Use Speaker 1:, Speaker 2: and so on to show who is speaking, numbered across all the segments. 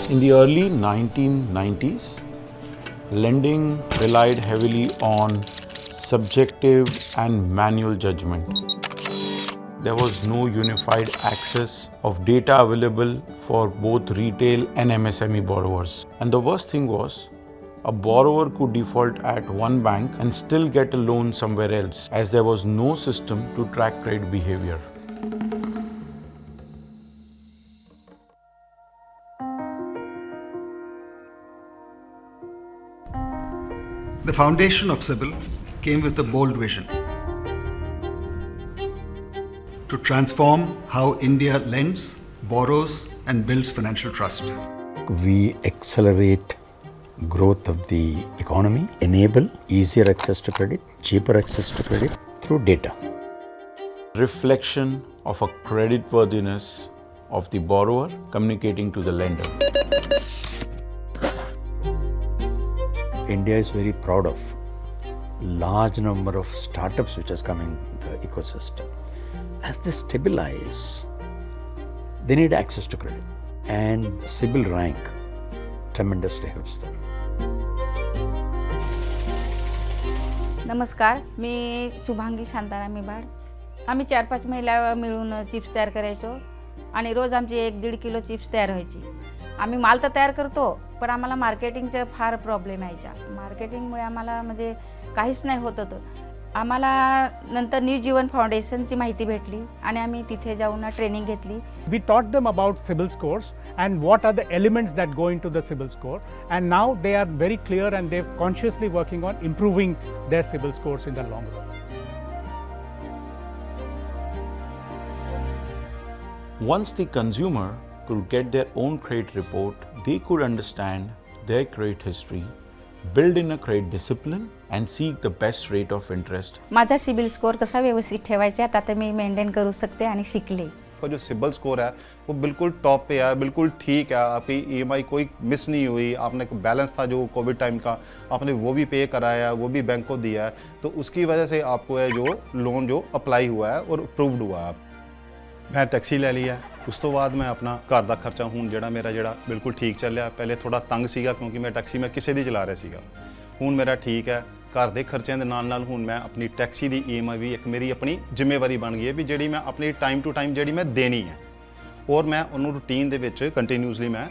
Speaker 1: In the early 1990s, lending relied heavily on subjective and manual judgment. There was no unified access of data available for both retail and MSME borrowers. And the worst thing was, a borrower could default at one bank and still get a loan somewhere else, as there was no system to track credit behavior.
Speaker 2: The foundation of CIBIL came with a bold vision to transform how India lends, borrows, and builds financial trust.
Speaker 3: We accelerate growth of the economy, enable easier access to credit, cheaper access to credit through data.
Speaker 1: Reflection of a creditworthiness of the borrower communicating to the lender.
Speaker 3: India is very proud of large number of startups which has come in the ecosystem. As they stabilize, they need access to credit, and CIBIL rank tremendously helps them.
Speaker 4: नमस्कार, मी शुभांगी शांताराम मिबाड. आम्ही 4-5 महिला मिळून chips तयार करायचो आणि रोज आमची 1-1.5 kilo chips तयार व्हायची. आम्ही माल तर तयार करतो, पण आम्हाला मार्केटिंगचा फार प्रॉब्लेम यायचा. मार्केटिंगमुळे आम्हाला म्हणजे काहीच नाही होत होतं. आम्हाला नंतर न्यू जीवन फाउंडेशनची माहिती भेटली आणि आम्ही तिथे जाऊन ट्रेनिंग घेतली.
Speaker 5: We taught them about CIBIL scores and what are the elements that go into the CIBIL score, and now they are very clear and they're consciously working on improving their CIBIL scores in the long run.
Speaker 1: Once the consumer could get their own credit report, they could understand their credit history, build in a credit discipline, and seek the best rate of interest.
Speaker 4: माझा CIBIL score कसा व्यवस्थित ठेवायचा आता मी maintain करू शकते आणि शिकले.
Speaker 6: का जो सिबिल स्कोर है वो बिल्कुल टॉप पे है, बिल्कुल ठीक है. आपकी ईएमआई कोई मिस नहीं हुई. आपने बैलेंस था जो कोविड टाइम का, आपने वो भी पे कराया, वो भी बैंक को दिया है, तो उसकी वजह से आपको है जो लोन जो अप्लाई हुआ है और अप्रूव्ड हुआ है. मैं टैक्सी ले लिया. उस तो बाद मैं अपना घर का खर्चा हूँ ਜਿਹੜਾ ਮੇਰਾ बिल्कुल ठीक चल रहा. पहले थोड़ा तंग ਸੀਗਾ क्योंकि मैं टैक्सी में किसी दी चला रहा ਸੀਗਾ. ਹੁਣ ਮੇਰਾ ਠੀਕ ਹੈ. घर के खर्चों के नाल ਹੁਣ मैं अपनी टैक्सी की EMI भी एक मेरी अपनी जिम्मेवारी बन गई है भी जी मैं अपनी टाइम टू टाइम जी मैं देनी है, और मैं उन्होंने रूटीन के विच कंटिन्यूसली मैं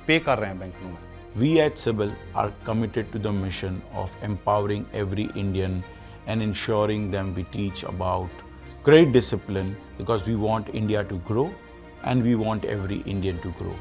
Speaker 6: पे कर रहा बैंक में.
Speaker 1: We at CIBIL are committed to the mission of empowering every Indian and ensuring them we teach about credit discipline, because we want India to grow and we want every Indian to grow.